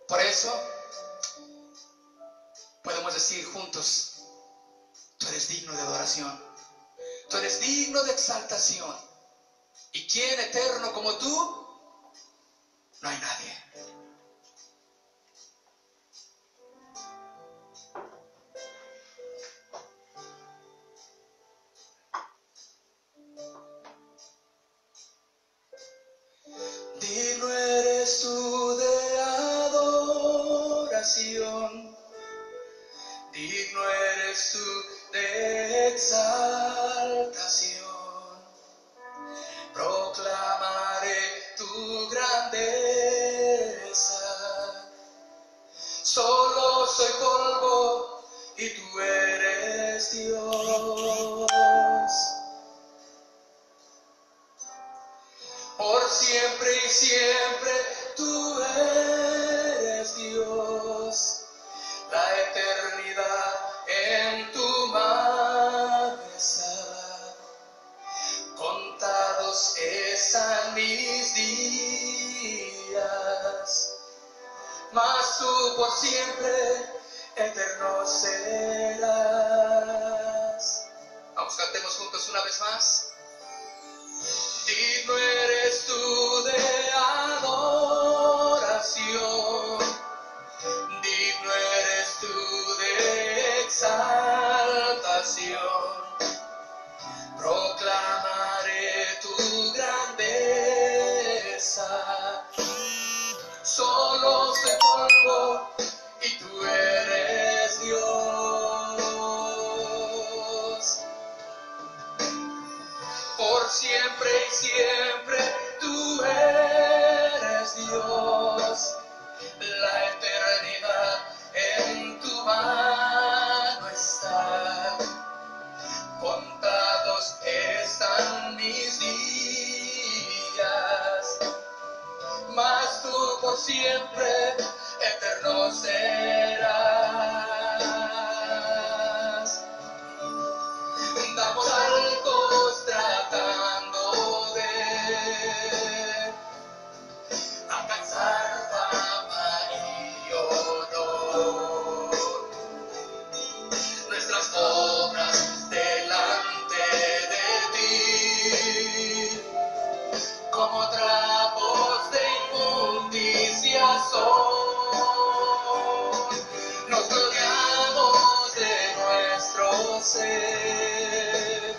Por eso podemos decir juntos: tú eres digno de adoración, tú eres digno de exaltación. ¿Y quién eterno como tú? No hay nadie. Digno eres tú de adoración, digno eres tú de exaltación. Proclamaré tu grandeza. Solo soy polvo y tú eres Dios. Por siempre y siempre tú eres Dios. La eternidad en tu majestad. Contados están mis días, mas tú por siempre eterno serás. Vamos, cantemos juntos una vez más. Digno eres tú de adoración, digno eres tú de exaltación. Proclamaré tu grandeza. Solo soy polvo y tú eres Dios. Por siempre y siempre tú eres Dios. La eternidad en tu mano está. Contados están mis días, mas tú por siempre eterno serás. Damos saltos tratando de alcanzar fama y honor. Nuestras obras delante de ti, como trapos de inmundicia son. Nos gloriamos de nuestro ser,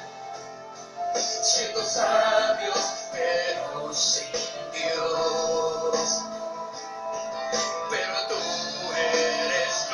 siendo sabios pero sin Dios. Pero tú eres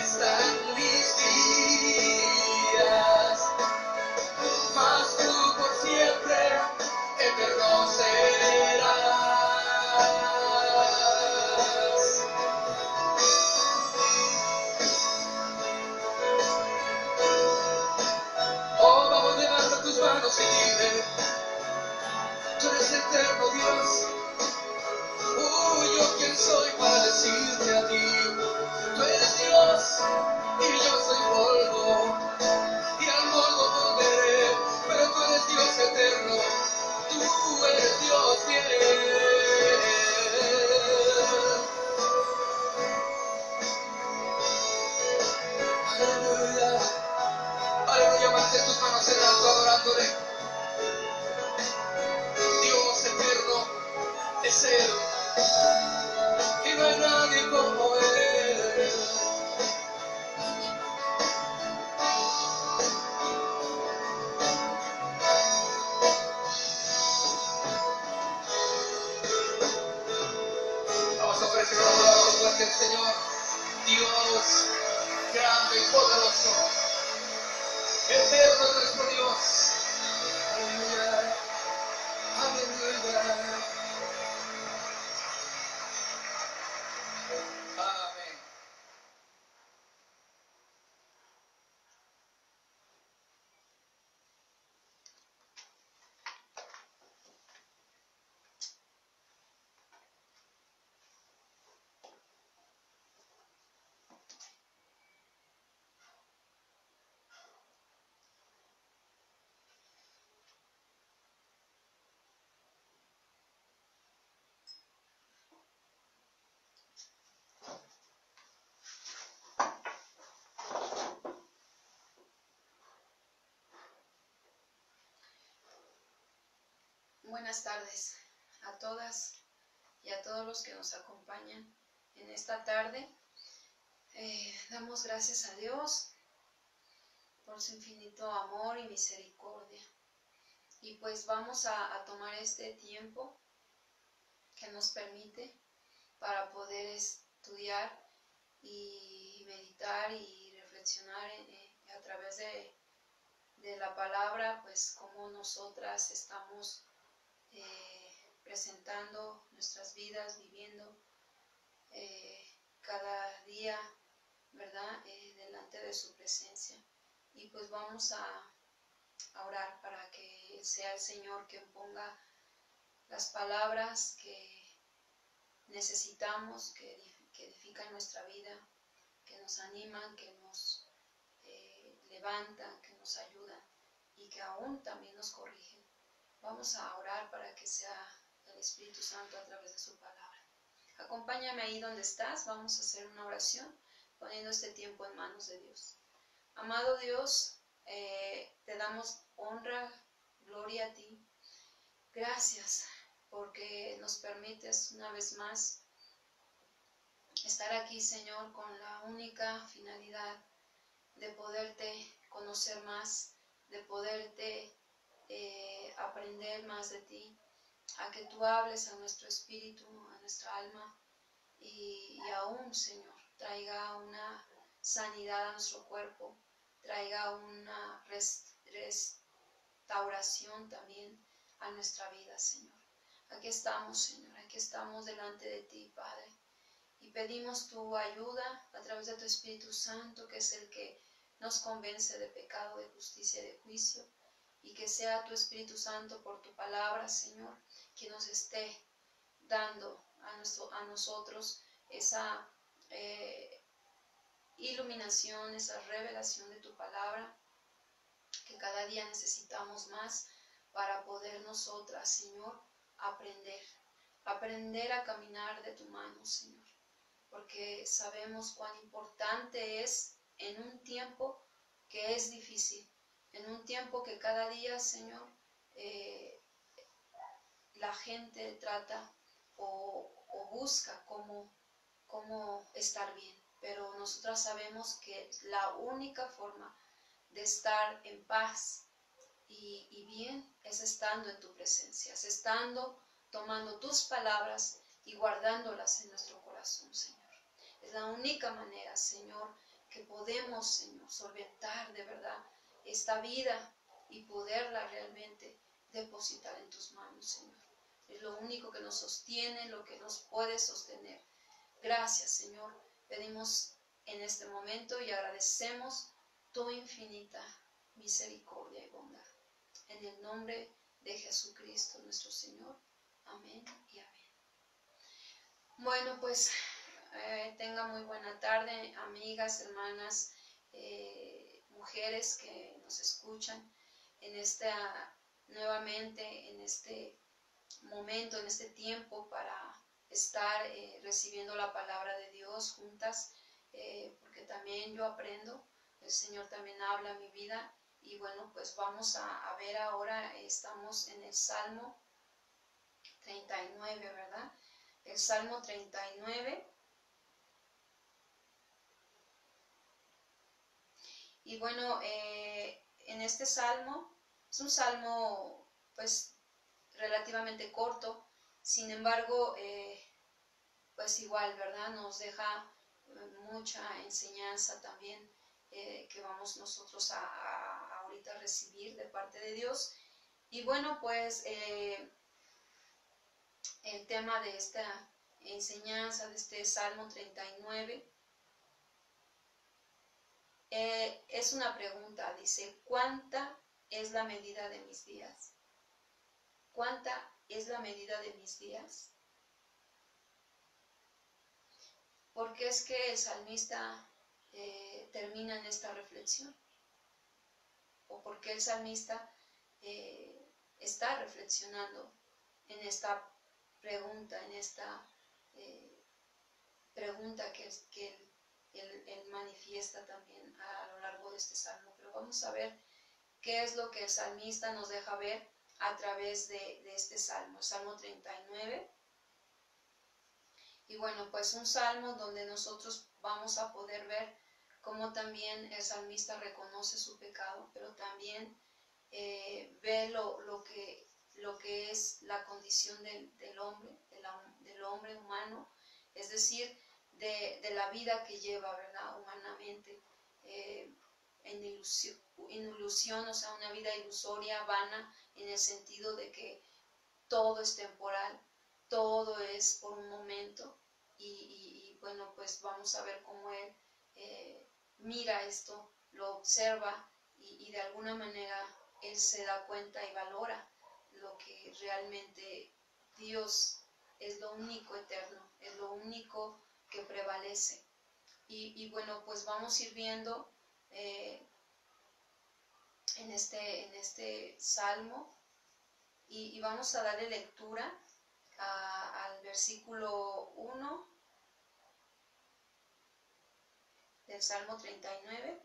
están mis días, mas tú por siempre eterno serás. Oh, vamos, levanta tus manos y dile, tú eres eterno Dios. Yo quién soy para decirte a ti, tú eres Dios y yo soy polvo, y al polvo volveré, pero tú eres Dios eterno, tú eres Dios fiel. Aleluya, aleluya, mantén tus manos en alto adorándole. Dios eterno es Él, y no hay nadie como Él. Vamos a ofrecer un aplauso fuerte al Señor. Dios grande y poderoso, eterno es nuestro Dios. Aleluya, aleluya. Amén. Buenas tardes a todas y a todos los que nos acompañan en esta tarde. Damos gracias a Dios por su infinito amor y misericordia. Y pues vamos a tomar este tiempo que nos permite para poder estudiar y meditar y reflexionar a través de la palabra, pues cómo nosotras estamos presentando nuestras vidas, viviendo cada día, ¿verdad? Delante de su presencia. Y pues vamos a orar para que sea el Señor quien ponga las palabras que necesitamos, que edifican nuestra vida, que nos animan, que nos levantan, que nos ayudan y que aún también nos corrigen. Vamos a orar para que sea el Espíritu Santo a través de su palabra. Acompáñame ahí donde estás, vamos a hacer una oración poniendo este tiempo en manos de Dios. Amado Dios, te damos honra, gloria a ti. Gracias porque nos permites una vez más estar aquí, Señor, con la única finalidad de poderte conocer más, de poderte aprender más de ti, a que tú hables a nuestro espíritu, a nuestra alma y aún, Señor, traiga una sanidad a nuestro cuerpo, traiga una restauración también a nuestra vida, Señor. Aquí estamos, Señor, aquí estamos delante de ti, Padre, y pedimos tu ayuda a través de tu Espíritu Santo, que es el que nos convence de pecado, de justicia y de juicio, y que sea tu Espíritu Santo por tu palabra, Señor, que nos esté dando a nosotros esa iluminación, esa revelación de tu palabra, que cada día necesitamos más para poder nosotras, Señor, aprender a caminar de tu mano, Señor, porque sabemos cuán importante es en un tiempo que es difícil, en un tiempo que cada día, Señor, la gente trata o busca cómo estar bien, pero nosotras sabemos que la única forma de estar en paz y bien es estando en tu presencia, es estando, tomando tus palabras y guardándolas en nuestro corazón, Señor. Es la única manera, Señor, que podemos, Señor, solventar de verdad esta vida y poderla realmente depositar en tus manos, Señor. Es lo único que nos sostiene, lo que nos puede sostener. Gracias, Señor. Pedimos en este momento y agradecemos tu infinita misericordia y bondad. En el nombre de Jesucristo, nuestro Señor. Amén y amén. Bueno, pues tenga muy buena tarde, amigas, hermanas, mujeres que nos escuchan nuevamente en este momento, en este tiempo para estar recibiendo la palabra de Dios juntas, porque también yo aprendo, el Señor también habla a mi vida. Y bueno, pues vamos a ver ahora, estamos en el Salmo 39, ¿verdad? El Salmo 39. Y bueno, en este Salmo, es un Salmo pues relativamente corto, sin embargo, pues igual, ¿verdad? Nos deja mucha enseñanza también que vamos nosotros a ahorita recibir de parte de Dios. Y bueno, pues el tema de esta enseñanza, de este Salmo 39, es una pregunta, dice, ¿cuánta es la medida de mis días? ¿Cuánta es la medida de mis días? Porque es que el salmista termina en esta reflexión, o porque el salmista está reflexionando en esta pregunta, pregunta que él manifiesta también a lo largo de este salmo. Pero vamos a ver qué es lo que el salmista nos deja ver a través de este salmo, el Salmo 39. Y bueno, pues un salmo donde nosotros vamos a poder ver cómo también el salmista reconoce su pecado, pero también ve lo que es la condición del hombre, del hombre humano, es decir, de la vida que lleva, ¿verdad? Humanamente, en ilusión, o sea, una vida ilusoria, vana, en el sentido de que todo es temporal, todo es por un momento. Y bueno, pues vamos a ver cómo él mira esto, lo observa y de alguna manera él se da cuenta y valora lo que realmente Dios es, lo único eterno, es lo único que prevalece. Y bueno, pues vamos a ir viendo en este salmo y vamos a darle lectura al versículo 1 del Salmo 39,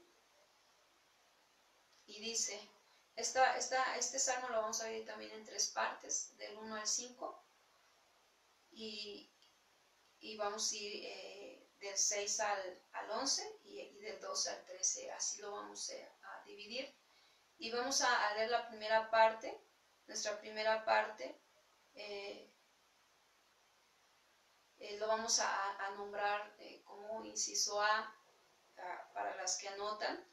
y dice, este salmo lo vamos a ver también en 3 partes, del 1 al 5, y vamos a ir del 6 al 11 y del 12 al 13, así lo vamos a dividir. Y vamos a leer la primera parte, nuestra primera parte, lo vamos a nombrar como inciso A, para las que anotan,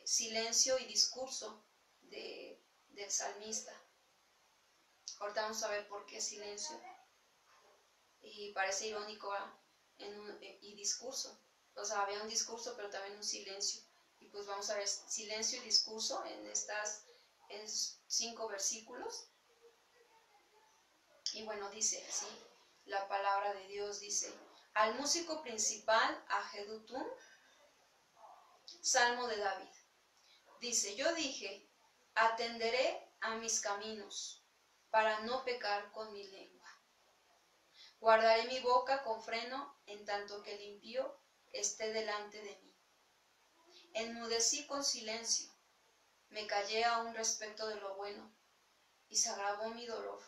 silencio y discurso del salmista. Ahorita vamos a ver por qué silencio. Y parece irónico, y discurso. O sea, había un discurso, pero también un silencio. Y pues vamos a ver silencio y discurso en esos 5 versículos. Y bueno, dice así, la palabra de Dios dice, al músico principal, a Jedutún, Salmo de David. Dice, yo dije, atenderé a mis caminos, para no pecar con mi lengua. Guardaré mi boca con freno, en tanto que el impío esté delante de mí. Enmudecí con silencio, me callé aún respecto de lo bueno, y se agravó mi dolor.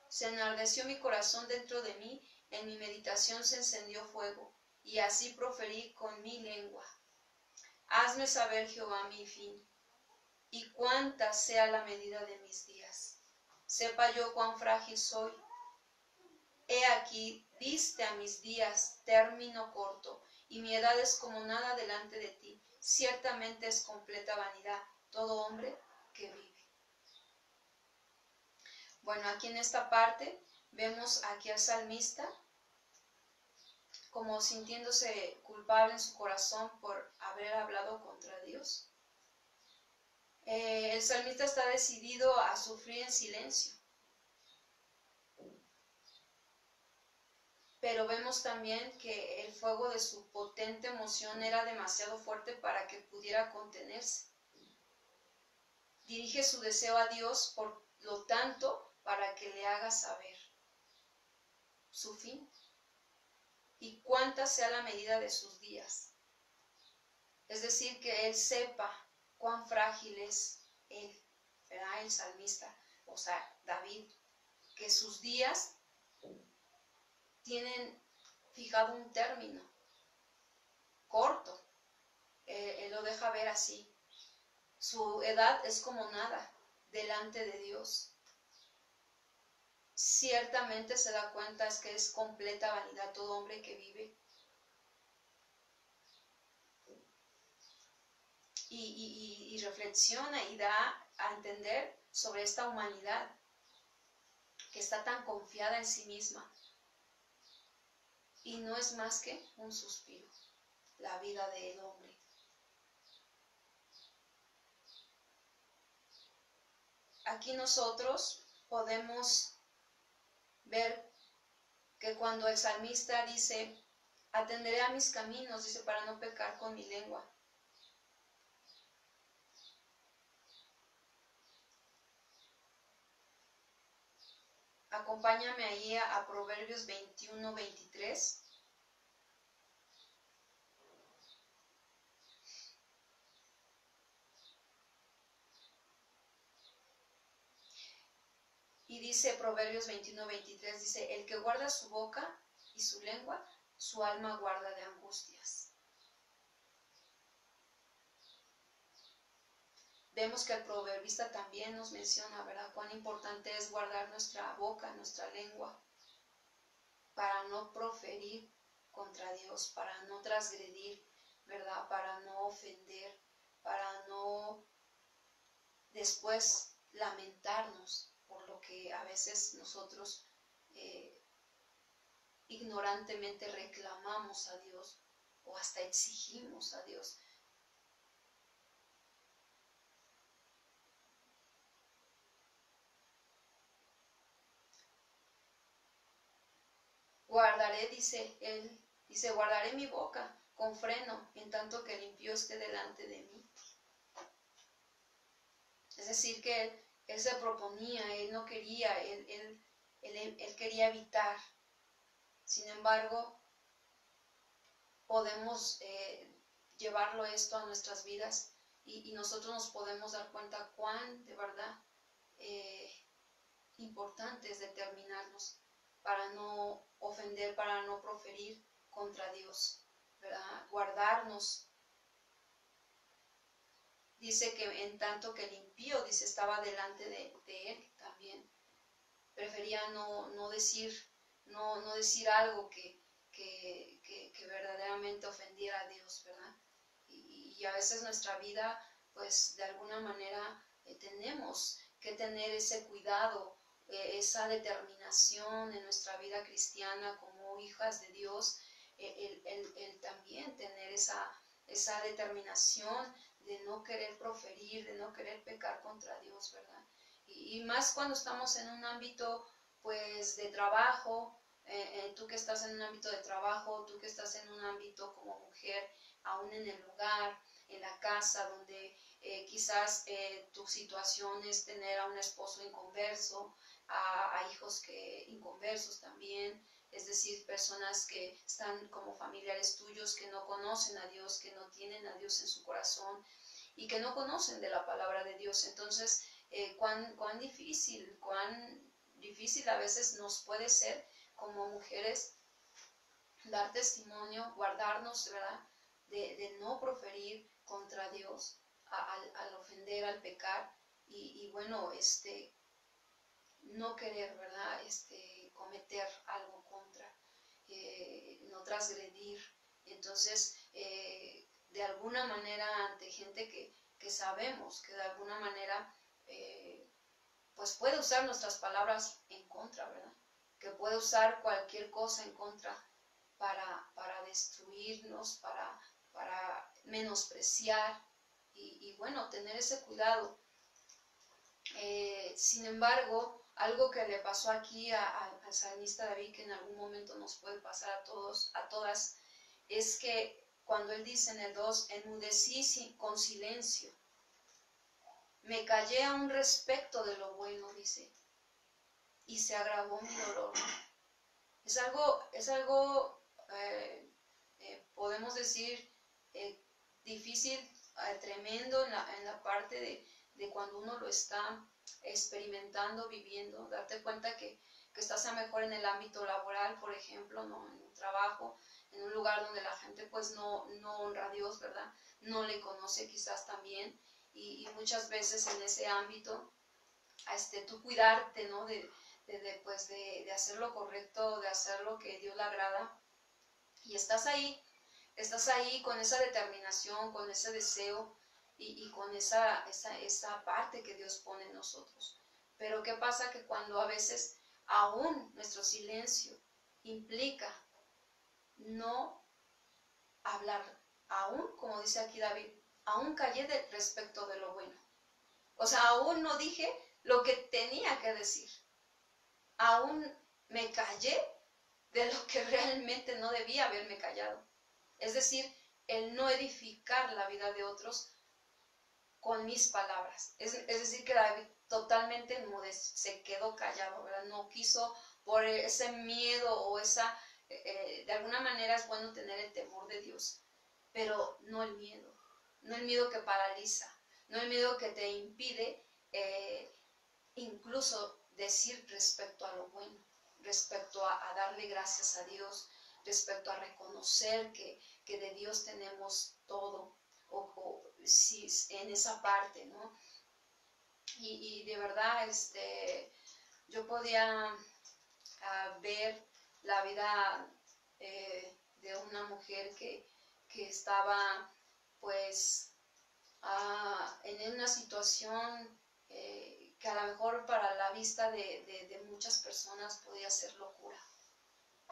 Se enardeció mi corazón dentro de mí, en mi meditación se encendió fuego, y así proferí con mi lengua. Hazme saber, Jehová, mi fin, y cuánta sea la medida de mis días. Sepa yo cuán frágil soy. He aquí, diste a mis días término corto, y mi edad es como nada delante de ti. Ciertamente es completa vanidad todo hombre que vive. Bueno, aquí en esta parte vemos aquí al salmista como sintiéndose culpable en su corazón por haber hablado contra Dios. El salmista está decidido a sufrir en silencio. Pero vemos también que el fuego de su potente emoción era demasiado fuerte para que pudiera contenerse. Dirige su deseo a Dios, por lo tanto, para que le haga saber su fin y cuánta sea la medida de sus días. Es decir, que él sepa cuán frágil es él, ¿verdad? El salmista, o sea, David, que sus días tienen fijado un término corto. Él lo deja ver así. Su edad es como nada delante de Dios. Ciertamente se da cuenta es que es completa vanidad todo hombre que vive. Y reflexiona y da a entender sobre esta humanidad que está tan confiada en sí misma. Y no es más que un suspiro, la vida del hombre. Aquí nosotros podemos ver que cuando el salmista dice, atenderé a mis caminos, dice, para no pecar con mi lengua. Acompáñame ahí a Proverbios 21, 23. Y dice Proverbios 21, 23, dice, el que guarda su boca y su lengua, su alma guarda de angustias. Vemos que el proverbista también nos menciona, ¿verdad?, cuán importante es guardar nuestra boca, nuestra lengua, para no proferir contra Dios, para no transgredir, ¿verdad?, para no ofender, para no después lamentarnos por lo que a veces nosotros ignorantemente reclamamos a Dios o hasta exigimos a Dios. Guardaré, dice él, dice, guardaré mi boca con freno en tanto que el impío esté delante de mí. Es decir, que él se proponía, él no quería, él quería evitar. Sin embargo, podemos llevarlo esto a nuestras vidas y nosotros nos podemos dar cuenta cuán de verdad importante es determinarnos para no ofender, para no proferir contra Dios, ¿verdad? Guardarnos. Dice que en tanto que el impío, dice, estaba delante de él también. Prefería no decir algo que verdaderamente ofendiera a Dios, ¿verdad? Y a veces nuestra vida, pues de alguna manera tenemos que tener ese cuidado, esa determinación en nuestra vida cristiana como hijas de Dios, el también tener esa determinación de no querer proferir, de no querer pecar contra Dios, ¿verdad? Y más cuando estamos en un ámbito, pues, de trabajo, tú que estás en un ámbito de trabajo, tú que estás en un ámbito como mujer, aún en el hogar, en la casa, donde quizás tu situación es tener a un esposo inconverso, a hijos inconversos también, es decir, personas que están como familiares tuyos que no conocen a Dios, que no tienen a Dios en su corazón y que no conocen de la palabra de Dios. Entonces, cuán difícil a veces nos puede ser como mujeres dar testimonio, guardarnos, ¿verdad?, de no proferir contra Dios al ofender, al pecar y bueno, no querer, ¿verdad?, cometer algo contra, no transgredir. Entonces, Entonces, de alguna manera, ante gente que sabemos que de alguna manera pues puede usar nuestras palabras en contra, ¿verdad? Que puede usar cualquier cosa en contra para destruirnos, para menospreciar y bueno, tener ese cuidado. Sin embargo, algo que le pasó aquí al salmista David, que en algún momento nos puede pasar a todos, a todas, es que cuando él dice en el 2, enmudecí con silencio, me callé a un respecto de lo bueno, dice, y se agravó mi dolor. Es algo podemos decir, difícil, tremendo en la parte de cuando uno lo está experimentando, viviendo, darte cuenta que estás a mejor en el ámbito laboral, por ejemplo, ¿no? En un trabajo, en un lugar donde la gente pues no honra a Dios, ¿verdad? No le conoce quizás también, y muchas veces en ese ámbito, tú cuidarte, ¿no? De hacer lo correcto, de hacer lo que Dios le agrada, y estás ahí con esa determinación, con ese deseo y con esa parte que Dios pone en nosotros. Pero ¿qué pasa? Que cuando a veces aún nuestro silencio implica no hablar, aún, como dice aquí David, aún callé respecto de lo bueno. O sea, aún no dije lo que tenía que decir. Aún me callé de lo que realmente no debía haberme callado. Es decir, el no edificar la vida de otros con mis palabras. Es decir, que David totalmente se quedó callado, ¿verdad? No quiso, por ese miedo o de alguna manera es bueno tener el temor de Dios, pero no el miedo. No el miedo que paraliza, no el miedo que te impide incluso decir respecto a lo bueno, respecto a darle gracias a Dios, respecto a reconocer que de Dios tenemos todo, o si en esa parte, ¿no? Y de verdad, yo podía ver la vida de una mujer que estaba, pues, en una situación que a lo mejor para la vista de muchas personas podría ser locura.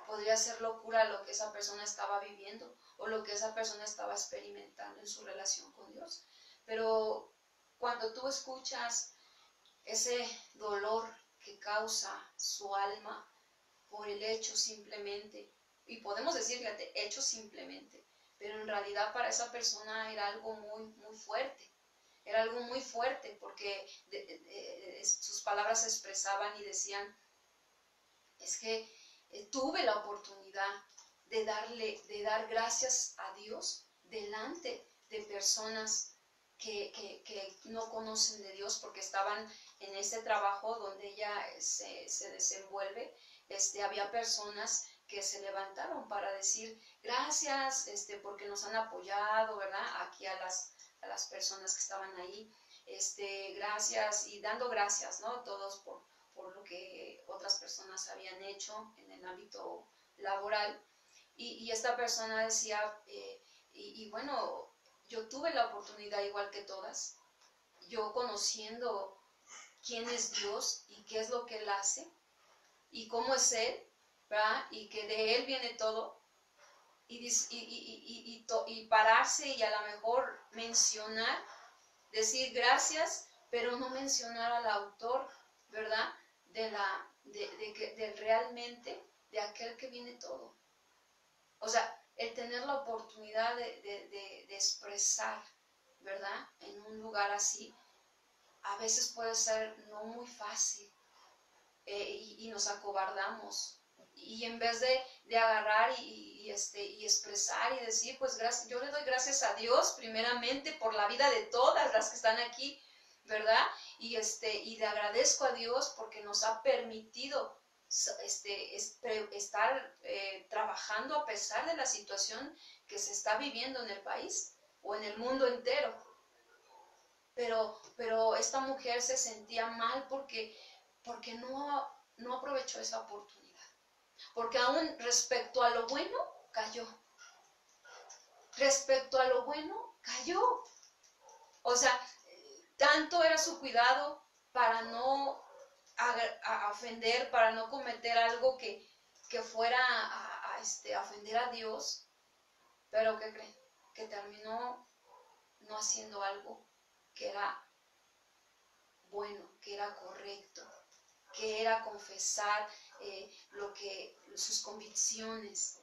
Podría ser locura lo que esa persona estaba viviendo o lo que esa persona estaba experimentando en su relación con Dios. Pero cuando tú escuchas ese dolor que causa su alma por el hecho simplemente, y podemos decir, fíjate, hecho simplemente, pero en realidad para esa persona era algo muy, muy fuerte. Era algo muy fuerte porque sus palabras se expresaban y decían, es que tuve la oportunidad de dar gracias a Dios delante de personas que no conocen de Dios, porque estaban en ese trabajo donde ella se desenvuelve. Había personas que se levantaron para decir gracias, porque nos han apoyado, ¿verdad? Aquí a las personas que estaban ahí, gracias, y dando gracias, ¿no? Todos por lo que otras personas habían hecho en el ámbito laboral. Y esta persona decía, y bueno, yo tuve la oportunidad igual que todas, yo conociendo quién es Dios y qué es lo que Él hace y cómo es Él, ¿verdad? Y que de Él viene todo, y pararse y a lo mejor mencionar, decir gracias, pero no mencionar al autor, ¿verdad? De realmente de aquel que viene todo. O sea, el tener la oportunidad de expresar, ¿verdad? En un lugar así, a veces puede ser no muy fácil, y nos acobardamos. Y en vez de agarrar y expresar y decir, pues gracias, yo le doy gracias a Dios primeramente por la vida de todas las que están aquí, ¿verdad? Y le agradezco a Dios porque nos ha permitido estar trabajando a pesar de la situación que se está viviendo en el país o en el mundo entero. Pero esta mujer se sentía mal porque no aprovechó esa oportunidad. Porque aún respecto a lo bueno, cayó. respecto a lo bueno, cayó. O sea, tanto era su cuidado para no a ofender, para no cometer algo que fuera a ofender a Dios, pero ¿qué creen? Que terminó no haciendo algo que era bueno, que era correcto, que era confesar sus convicciones.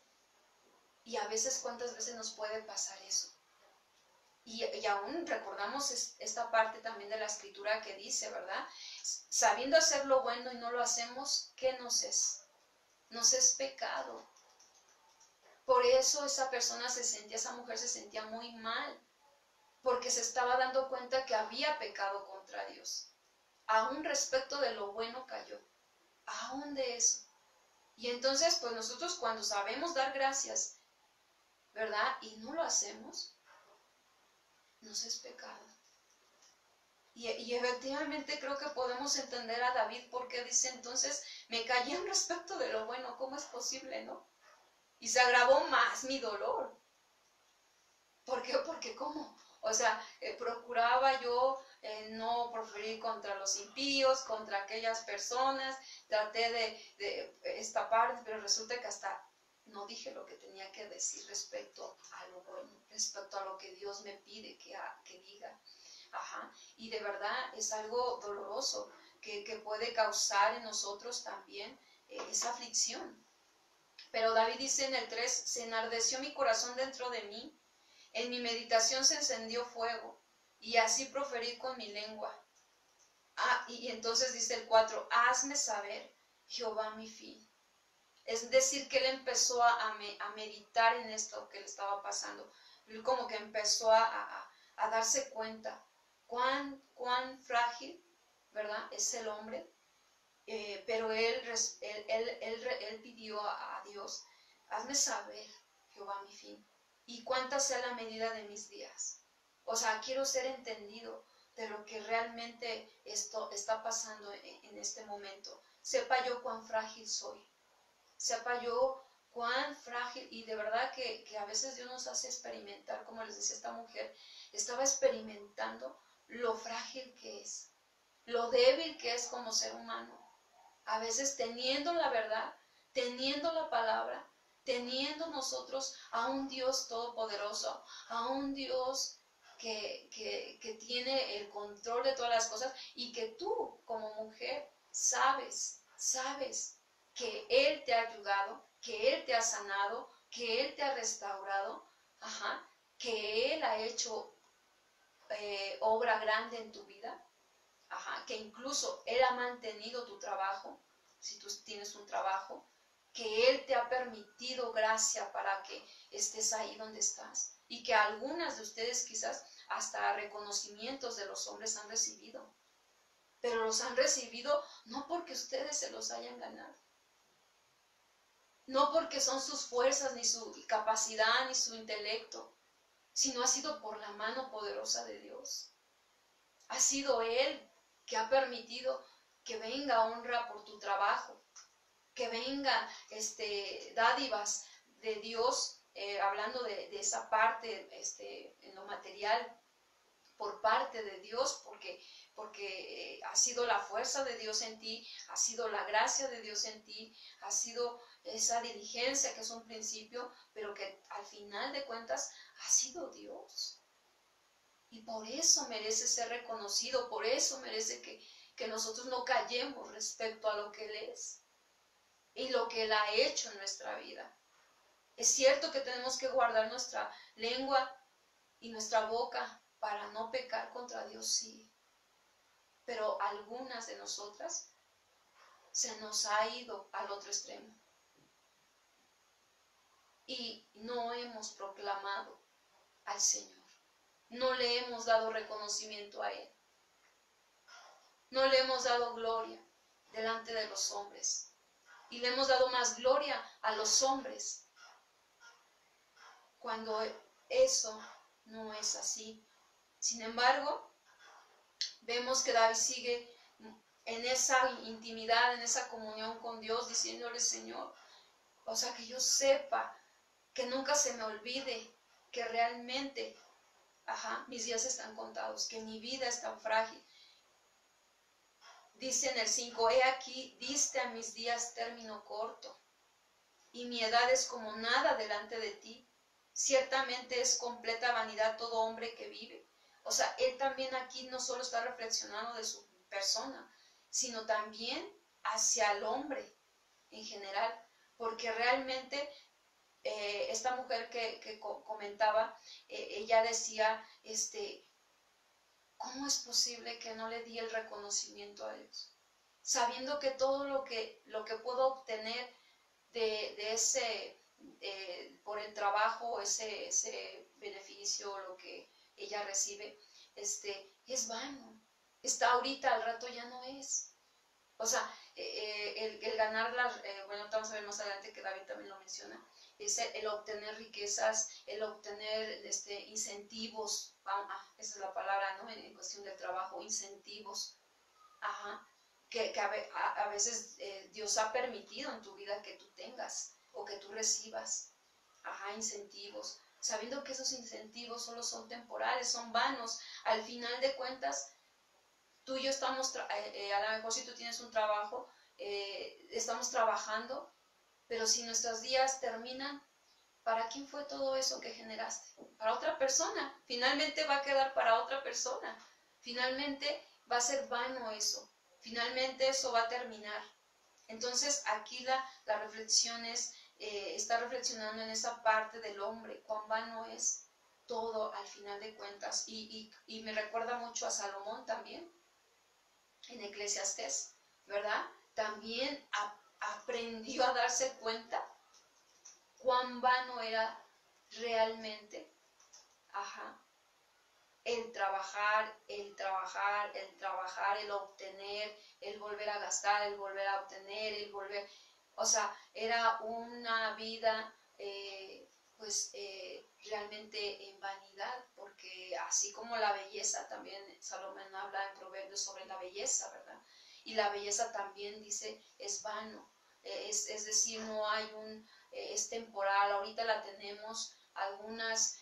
Y a veces, ¿cuántas veces nos puede pasar eso? Y aún recordamos esta parte también de la escritura que dice, ¿verdad? Sabiendo hacer lo bueno y no lo hacemos, ¿qué nos es? Nos es pecado. Por eso esa mujer se sentía muy mal, porque se estaba dando cuenta que había pecado contra Dios. Aún respecto de lo bueno cayó, aún de eso. Y entonces, pues nosotros cuando sabemos dar gracias, ¿verdad? Y no lo hacemos, nos es pecado. Y efectivamente creo que podemos entender a David porque dice entonces, me callé en respecto de lo bueno, ¿cómo es posible, no? Y se agravó más mi dolor. ¿Por qué? Porque ¿cómo? O sea, procuraba yo no proferir contra los impíos, contra aquellas personas, traté de esta parte, pero resulta que hasta no dije lo que tenía que decir respecto a lo bueno, respecto a lo que Dios me pide que diga. Ajá. Y de verdad es algo doloroso que puede causar en nosotros también esa aflicción. Pero David dice en el 3, se enardeció mi corazón dentro de mí, en mi meditación se encendió fuego, y así proferí con mi lengua. Y entonces dice el 4, hazme saber, Jehová, mi fin. Es decir, que él empezó a meditar en esto que le estaba pasando. Él como que empezó a darse cuenta cuán frágil, ¿verdad?, es el hombre. Pero él pidió a Dios, hazme saber, Jehová, mi fin, y cuánta sea la medida de mis días. O sea, quiero ser entendido de lo que realmente esto está pasando en este momento. Sepa yo cuán frágil soy. Sepa yo cuán frágil, y de verdad que a veces Dios nos hace experimentar, como les decía esta mujer, estaba experimentando lo frágil que es, lo débil que es como ser humano. A veces teniendo la verdad, teniendo la palabra, teniendo nosotros a un Dios todopoderoso, a un Dios que tiene el control de todas las cosas, y que tú como mujer sabes que Él te ha ayudado, que Él te ha sanado, que Él te ha restaurado, que Él ha hecho obra grande en tu vida. Que incluso Él ha mantenido tu trabajo, si tú tienes un trabajo, que Él te ha permitido gracia para que estés ahí donde estás, y que algunas de ustedes quizás hasta reconocimientos de los hombres han recibido, pero los han recibido no porque ustedes se los hayan ganado, no porque son sus fuerzas, ni su capacidad, ni su intelecto, sino ha sido por la mano poderosa de Dios. Ha sido Él que ha permitido que venga honra por tu trabajo, que venga dádivas de Dios, hablando de esa parte en lo material, por parte de Dios, porque ha sido la fuerza de Dios en ti, ha sido la gracia de Dios en ti, ha sido esa diligencia que es un principio, pero que al final de cuentas ha sido Dios. Y por eso merece ser reconocido, por eso merece que nosotros no callemos respecto a lo que Él es y lo que Él ha hecho en nuestra vida. Es cierto que tenemos que guardar nuestra lengua y nuestra boca para no pecar contra Dios, sí. Pero algunas de nosotras se nos ha ido al otro extremo. Y no hemos proclamado al Señor. No le hemos dado reconocimiento a Él. No le hemos dado gloria delante de los hombres. Y le hemos dado más gloria a los hombres, cuando eso no es así. Sin embargo, vemos que David sigue en esa intimidad, en esa comunión con Dios, diciéndole, Señor, o sea, que yo sepa, que nunca se me olvide que realmente, mis días están contados, que mi vida es tan frágil. Dice en el 5, he aquí, diste a mis días término corto, y mi edad es como nada delante de ti. Ciertamente es completa vanidad todo hombre que vive. O sea, él también aquí no solo está reflexionando de su persona, sino también hacia el hombre en general, porque realmente esta mujer que comentaba, ella decía, ¿cómo es posible que no le di el reconocimiento a Dios? Sabiendo que todo lo que puedo obtener de ese, por el trabajo, ese beneficio, lo que ella recibe, es vano. Está ahorita, al rato ya no es. O sea, el ganar bueno, vamos a ver más adelante que David también lo menciona, es el obtener riquezas, el obtener incentivos, esa es la palabra, ¿no? En cuestión del trabajo, incentivos, que a veces Dios ha permitido en tu vida que tú tengas o que tú recibas, incentivos, sabiendo que esos incentivos solo son temporales, son vanos. Al final de cuentas, tú y yo estamos, a lo mejor si tú tienes un trabajo, estamos trabajando, pero si nuestros días terminan, ¿para quién fue todo eso que generaste? Para otra persona. Finalmente va a quedar para otra persona. Finalmente va a ser vano eso. Finalmente eso va a terminar. Entonces aquí la reflexión es, está reflexionando en esa parte del hombre, cuán vano es todo al final de cuentas. Y me recuerda mucho a Salomón también, en Eclesiastés, ¿verdad? También aprendió a darse cuenta cuán vano era realmente, el trabajar, el obtener, el volver a gastar, el volver a obtener, el volver, o sea, era una vida, realmente en vanidad, porque así como la belleza, también Salomón habla en Proverbios sobre la belleza, ¿verdad? Y la belleza también dice es vano, es decir, no hay es temporal, ahorita la tenemos, algunas,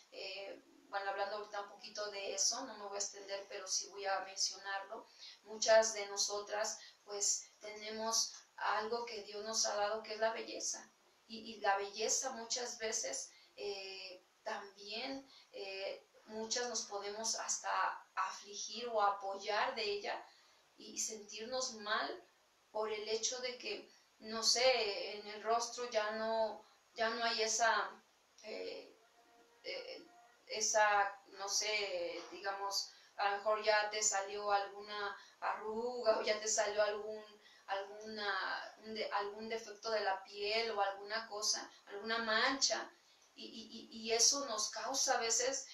bueno, hablando ahorita un poquito de eso, no me voy a extender, pero sí voy a mencionarlo, muchas de nosotras pues tenemos algo que Dios nos ha dado que es la belleza, y la belleza muchas veces también muchas nos podemos hasta afligir o apoyar de ella y sentirnos mal por el hecho de que, no sé, en el rostro ya no hay no sé, digamos, a lo mejor ya te salió alguna arruga o ya te salió algún defecto de la piel o alguna cosa, alguna mancha, y eso nos causa a veces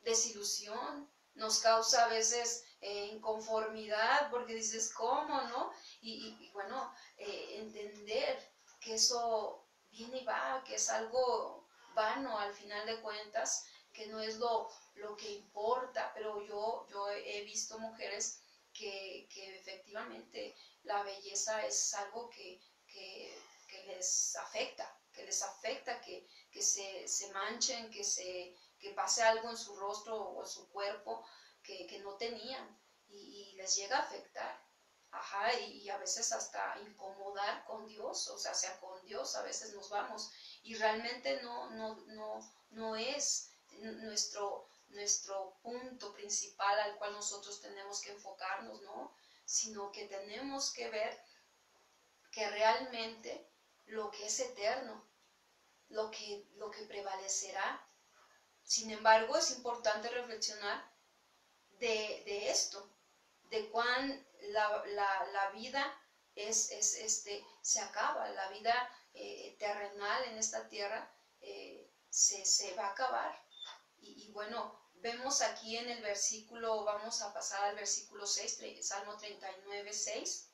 desilusión, nos causa a veces inconformidad, porque dices, ¿cómo, no? Y bueno, entender que eso viene y va, que es algo vano al final de cuentas, que no es lo que importa, pero yo he visto mujeres que efectivamente la belleza es algo que les afecta, que se manchen, que pase algo en su rostro o en su cuerpo que no tenían y les llega a afectar. Y a veces hasta incomodar con Dios, o sea, con Dios a veces nos vamos y realmente no es nuestro punto principal al cual nosotros tenemos que enfocarnos, ¿no? Sino que tenemos que ver que realmente lo que es eterno, lo que prevalecerá. Sin embargo, es importante reflexionar de esto, de cuán la vida se acaba, la vida terrenal en esta tierra se va a acabar. Y bueno, vemos aquí en el versículo, vamos a pasar al versículo 6, Salmo 39, 6.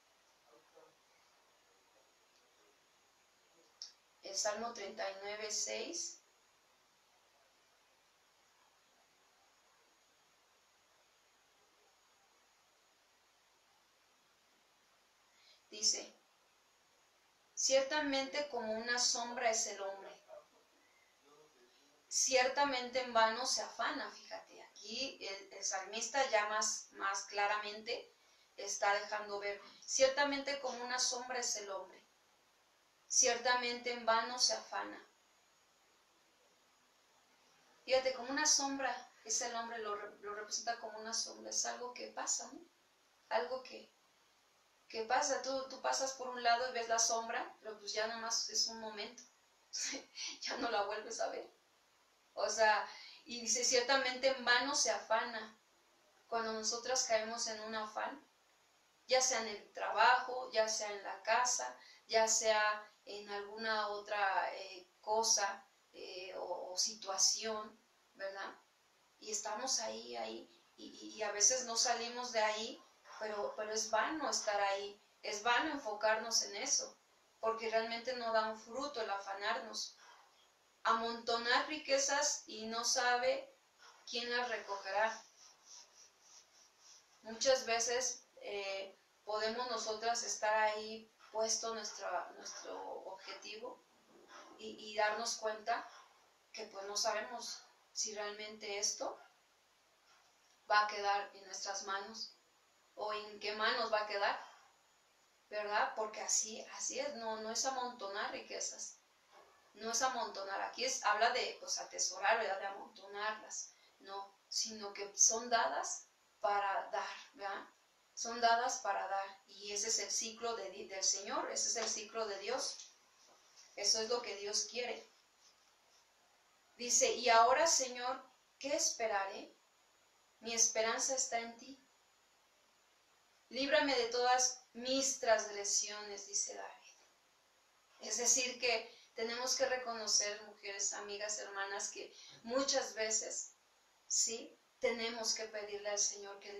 El Salmo 39, 6. Dice, ciertamente como una sombra es el hombre. ciertamente en vano se afana, fíjate, aquí el salmista ya más claramente está dejando ver, ciertamente como una sombra es el hombre, ciertamente en vano se afana. Fíjate, como una sombra es el hombre, lo representa como una sombra, es algo que pasa, ¿no? Algo que pasa, tú pasas por un lado y ves la sombra, pero pues ya nomás es un momento, ya no la vuelves a ver. O sea, y dice, ciertamente en vano se afana. Cuando nosotras caemos en un afán, ya sea en el trabajo, ya sea en la casa, ya sea en alguna otra cosa o situación, ¿verdad? Y estamos ahí, y a veces no salimos de ahí, pero es vano estar ahí, es vano enfocarnos en eso, porque realmente no da un fruto el afanarnos. Amontonar riquezas y no sabe quién las recogerá. Muchas veces podemos nosotras estar ahí puesto nuestro objetivo y darnos cuenta que pues no sabemos si realmente esto va a quedar en nuestras manos o en qué manos va a quedar, ¿verdad? Porque así es, no es amontonar riquezas, no es amontonar, aquí habla de pues atesorar, ¿verdad? De amontonarlas, no, sino que son dadas para dar, ¿verdad? Son dadas para dar, y ese es el ciclo del Señor, ese es el ciclo de Dios, eso es lo que Dios quiere. Dice, y ahora, Señor, ¿qué esperaré? Mi esperanza está en ti. Líbrame de todas mis transgresiones, dice David. Es decir, que tenemos que reconocer, mujeres, amigas, hermanas, que muchas veces, sí, tenemos que pedirle al Señor que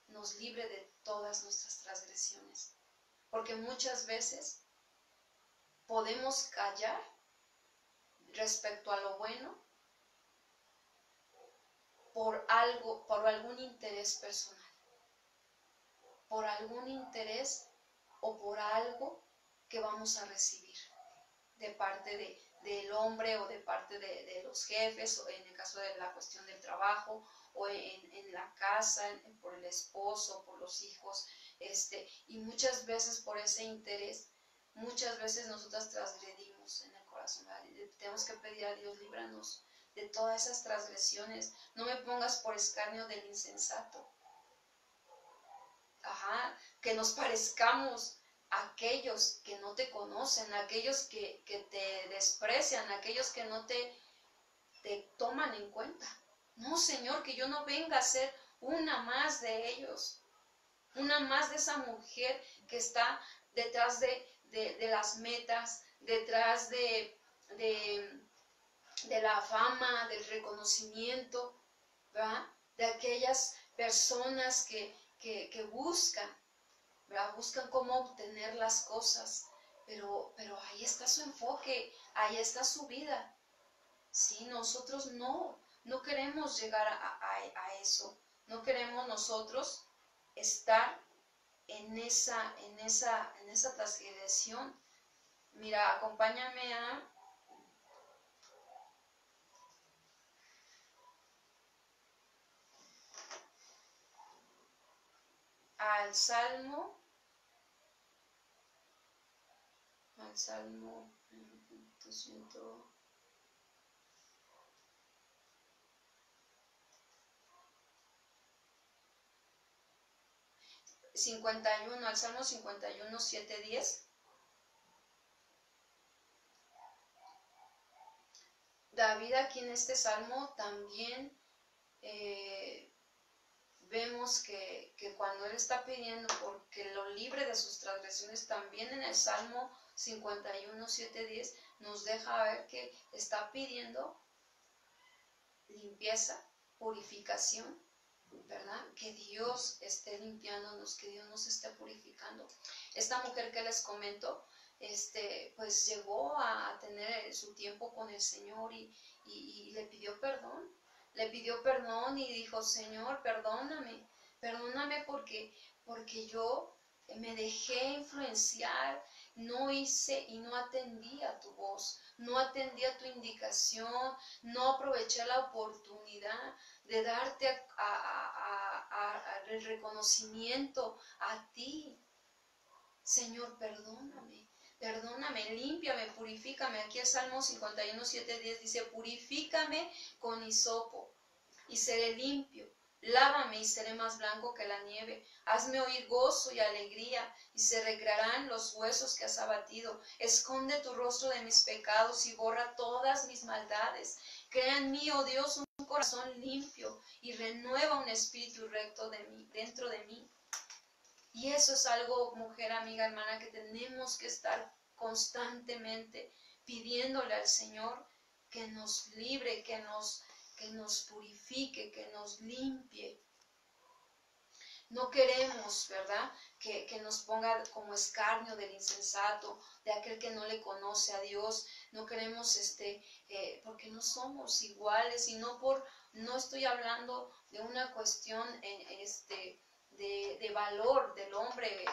nos libre de todas nuestras transgresiones. Porque muchas veces podemos callar respecto a lo bueno por algún interés personal, por algún interés o por algo que vamos a recibir de parte del hombre o de parte de los jefes, o en el caso de la cuestión del trabajo, o en la casa, por el esposo, por los hijos, y muchas veces por ese interés, muchas veces nosotras transgredimos en el corazón, ¿verdad? Tenemos que pedir a Dios, líbranos de todas esas transgresiones, no me pongas por escarnio del insensato. Que nos parezcamos a aquellos que no te conocen, a aquellos que te desprecian, a aquellos que no te toman en cuenta. No, Señor, que yo no venga a ser una más de ellos, una más de esa mujer que está detrás de las metas, detrás de la fama, del reconocimiento, ¿verdad? De aquellas personas que buscan, ¿verdad? Buscan cómo obtener las cosas, pero ahí está su enfoque, ahí está su vida. Sí, nosotros no queremos llegar a eso, no queremos nosotros estar en esa transgresión. Mira, acompáñame al Salmo 51, al Salmo 51, 7, 10. David aquí en este Salmo también vemos que cuando él está pidiendo porque lo libre de sus transgresiones, también en el Salmo 51, 7, 10 nos deja ver que está pidiendo limpieza, purificación, ¿verdad? Que Dios esté limpiándonos, que Dios nos esté purificando. Esta mujer que les comento, pues llegó a tener su tiempo con el Señor y le pidió perdón. Le pidió perdón y dijo, Señor, perdóname porque yo me dejé influenciar, no hice y no atendí a tu voz, no atendí a tu indicación, no aproveché la oportunidad de darte el reconocimiento a ti. Señor, perdóname, límpiame, purifícame. Aquí el Salmo 51, 7, 10 dice, purifícame con hisopo y seré limpio. Lávame y seré más blanco que la nieve. Hazme oír gozo y alegría, y se recrearán los huesos que has abatido. Esconde tu rostro de mis pecados y borra todas mis maldades. Crea en mí, oh Dios, un corazón limpio y renueva un espíritu recto dentro de mí. Y eso es algo, mujer, amiga, hermana, que tenemos que estar constantemente pidiéndole al Señor que nos libre, que nos purifique, que nos limpie. No queremos, ¿verdad?, que nos ponga como escarnio del insensato, de aquel que no le conoce a Dios. No queremos, porque no somos iguales, y no estoy hablando de una cuestión, de valor del hombre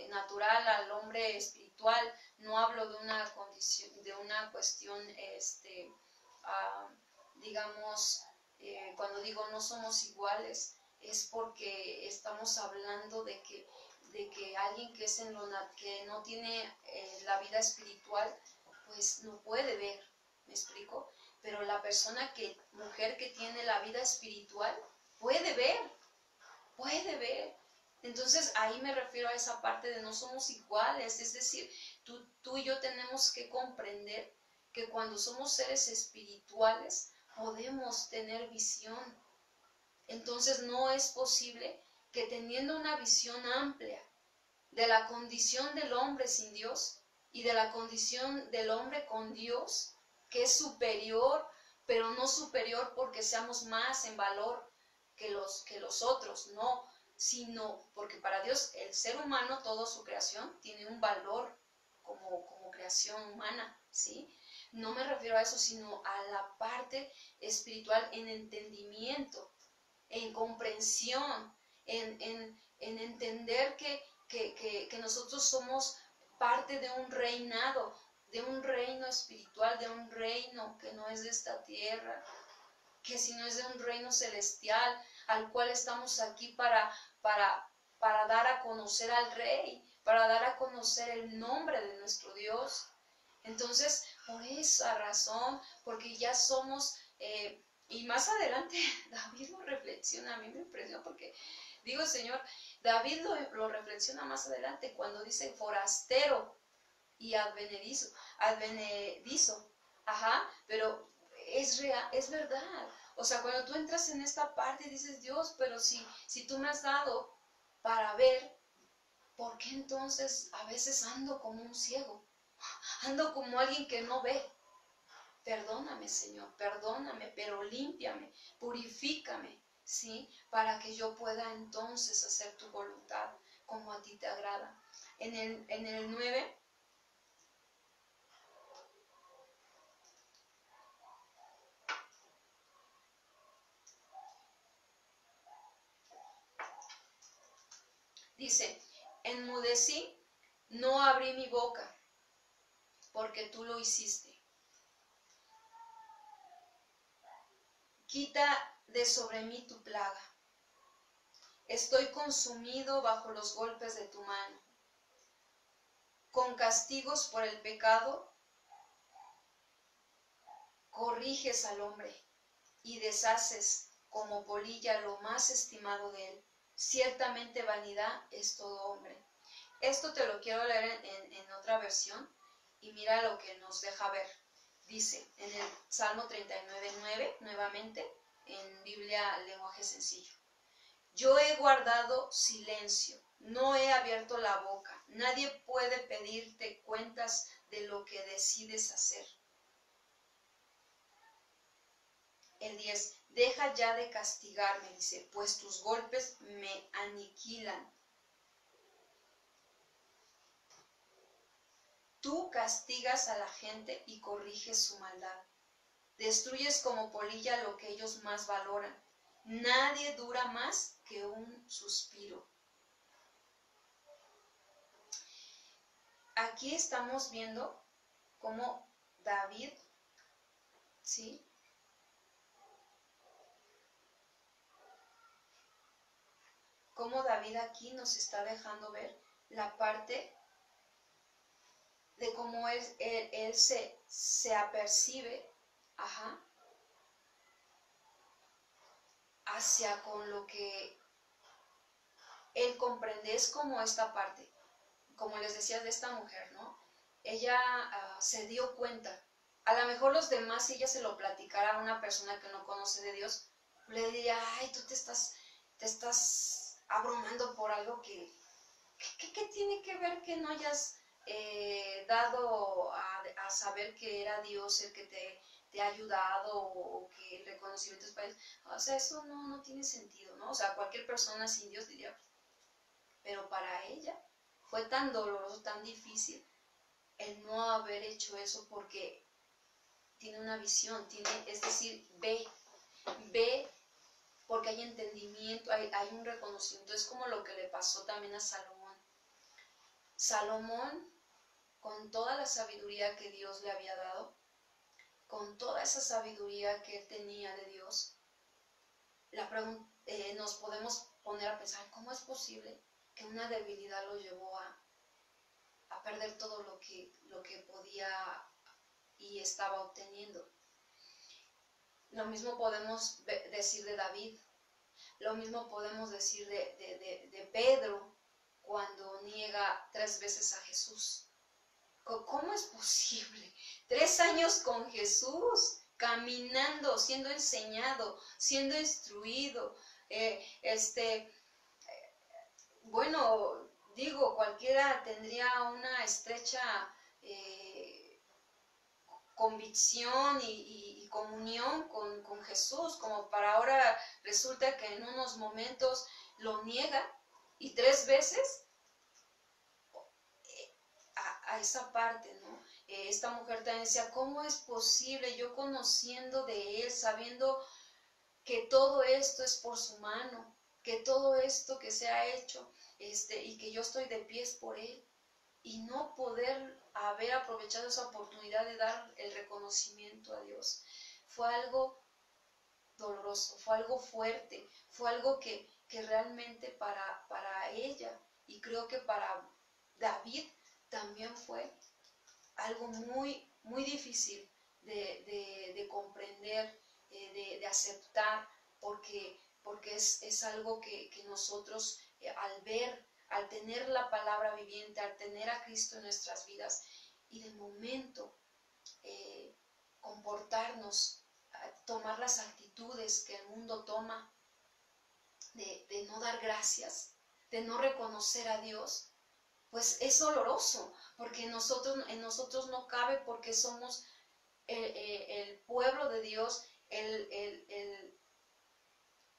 natural al hombre espiritual. No hablo de una condición, de una cuestión, digamos, cuando digo no somos iguales, es porque estamos hablando de que alguien que es que no tiene la vida espiritual, pues no puede ver, ¿me explico? Pero la mujer que tiene la vida espiritual puede ver. Entonces ahí me refiero a esa parte de no somos iguales, es decir, tú y yo tenemos que comprender que cuando somos seres espirituales podemos tener visión. Entonces no es posible que teniendo una visión amplia de la condición del hombre sin Dios y de la condición del hombre con Dios, que es superior, pero no superior porque seamos más en valor que los otros, no, sino porque para Dios el ser humano, toda su creación, tiene un valor como creación humana, ¿sí? No me refiero a eso, sino a la parte espiritual en entendimiento, en comprensión, en entender que nosotros somos parte de un reinado, de un reino espiritual, de un reino que no es de esta tierra, que si no es de un reino celestial, al cual estamos aquí para dar a conocer al Rey, para dar a conocer el nombre de nuestro Dios. Entonces, por esa razón, porque ya somos, y más adelante David lo reflexiona, a mí me impresiona porque digo, Señor, David lo reflexiona más adelante cuando dice forastero y advenedizo, pero es real, es verdad. O sea, cuando tú entras en esta parte dices, Dios, pero si tú me has dado para ver, ¿por qué entonces a veces ando como un ciego? Ando como alguien que no ve. Perdóname, Señor, perdóname, pero límpiame, purifícame, ¿sí? Para que yo pueda entonces hacer tu voluntad como a ti te agrada. En el 9... dice, enmudecí, no abrí mi boca, porque tú lo hiciste. Quita de sobre mí tu plaga. Estoy consumido bajo los golpes de tu mano. Con castigos por el pecado, corriges al hombre y deshaces como polilla lo más estimado de él. Ciertamente vanidad es todo hombre. Esto te lo quiero leer en otra versión y mira lo que nos deja ver. Dice en el Salmo 39:9, nuevamente, en Biblia lenguaje sencillo. Yo he guardado silencio, no he abierto la boca. Nadie puede pedirte cuentas de lo que decides hacer. El 10. Deja ya de castigarme, dice, pues tus golpes me aniquilan. Tú castigas a la gente y corriges su maldad. Destruyes como polilla lo que ellos más valoran. Nadie dura más que un suspiro. aquí estamos viendo cómo David, ¿sí? Cómo David aquí nos está dejando ver la parte de cómo él se apercibe, ajá, hacia con lo que él comprende. Es como esta parte, como les decía, de esta mujer, ¿no? Ella se dio cuenta. A lo mejor los demás, si ella se lo platicara a una persona que no conoce de Dios, le diría, ay, tú te estás abrumando por algo que tiene que ver que no hayas dado a saber que era Dios el que te ha ayudado, o que el reconocimiento es para Dios. O sea, eso no tiene sentido, ¿no? O sea, cualquier persona sin Dios diría, pero para ella fue tan doloroso, tan difícil el no haber hecho eso, porque tiene una visión, es decir, ve, porque hay entendimiento, hay un reconocimiento. Es como lo que le pasó también a Salomón. Salomón, con toda la sabiduría que Dios le había dado, con toda esa sabiduría que él tenía de Dios, nos podemos poner a pensar, ¿cómo es posible que una debilidad lo llevó a perder todo lo que podía y estaba obteniendo? Lo mismo podemos decir de David, lo mismo podemos decir de Pedro, cuando niega 3 veces a Jesús. ¿Cómo es posible? 3 años con Jesús, caminando, siendo enseñado, siendo instruido. Bueno, digo, cualquiera tendría una estrecha convicción y comunión con Jesús, como para ahora resulta que en unos momentos lo niega, y 3 veces a esa parte, ¿no? Esta mujer también decía, ¿cómo es posible? Yo conociendo de él, sabiendo que todo esto es por su mano, que todo esto que se ha hecho, y que yo estoy de pies por él, y no poder haber aprovechado esa oportunidad de dar el reconocimiento a Dios. Fue algo doloroso, fue algo fuerte, fue algo que realmente para ella, y creo que para David también fue algo muy, muy difícil de comprender, de aceptar, porque es algo que nosotros al ver, al tener la palabra viviente, al tener a Cristo en nuestras vidas, y de momento comportarnos, tomar las actitudes que el mundo toma, de no dar gracias, de no reconocer a Dios, pues es doloroso, porque en nosotros no cabe, porque somos el pueblo de Dios,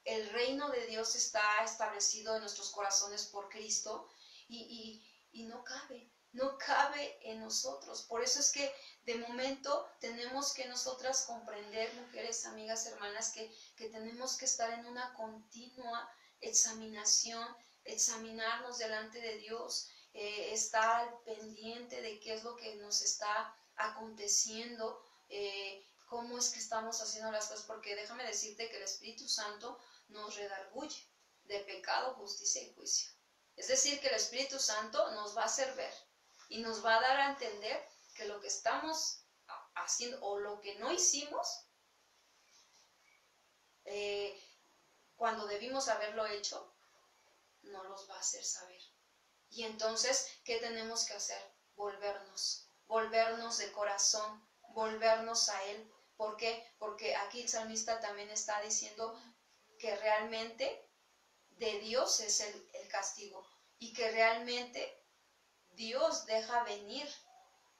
el reino de Dios está establecido en nuestros corazones por Cristo, y no cabe en nosotros. Por eso es que de momento tenemos que nosotras comprender, mujeres, amigas, hermanas, que tenemos que estar en una continua examinación, examinarnos delante de Dios, estar pendiente de qué es lo que nos está aconteciendo, cómo es que estamos haciendo las cosas, porque déjame decirte que el Espíritu Santo nos redarguye de pecado, justicia y juicio. Es decir, que el Espíritu Santo nos va a hacer ver y nos va a dar a entender que lo que estamos haciendo o lo que no hicimos, cuando debimos haberlo hecho, no los va a hacer saber. Y entonces, ¿qué tenemos que hacer? Volvernos de corazón, volvernos a Él. ¿Por qué? Porque aquí el salmista también está diciendo que realmente de Dios es el castigo, y que realmente Dios deja venir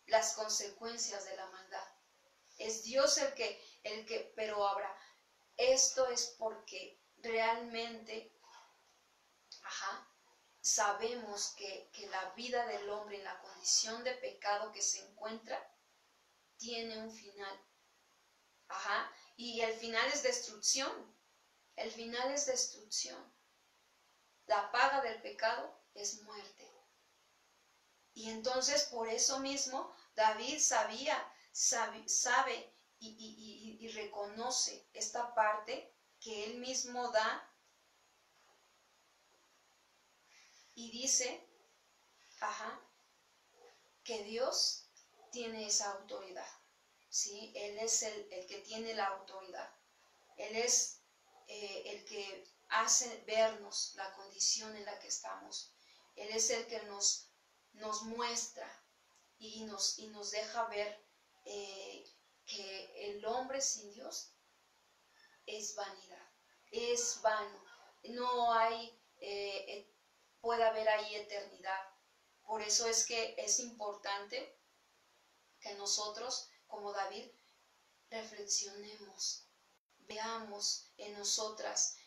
las consecuencias de la maldad. Es Dios el que, pero ahora, esto es porque realmente, sabemos que la vida del hombre en la condición de pecado que se encuentra tiene un final. Y el final es destrucción. El final es destrucción. La paga del pecado es muerte. Y entonces por eso mismo David sabe y reconoce esta parte que él mismo da y dice, que Dios tiene esa autoridad, ¿sí? Él es el que tiene la autoridad. Él es el que hace vernos la condición en la que estamos. Él es el que nos muestra y nos deja ver que el hombre sin Dios es vanidad, es vano. No hay, puede haber ahí eternidad. Por eso es que es importante que nosotros, como David, reflexionemos, veamos en nosotras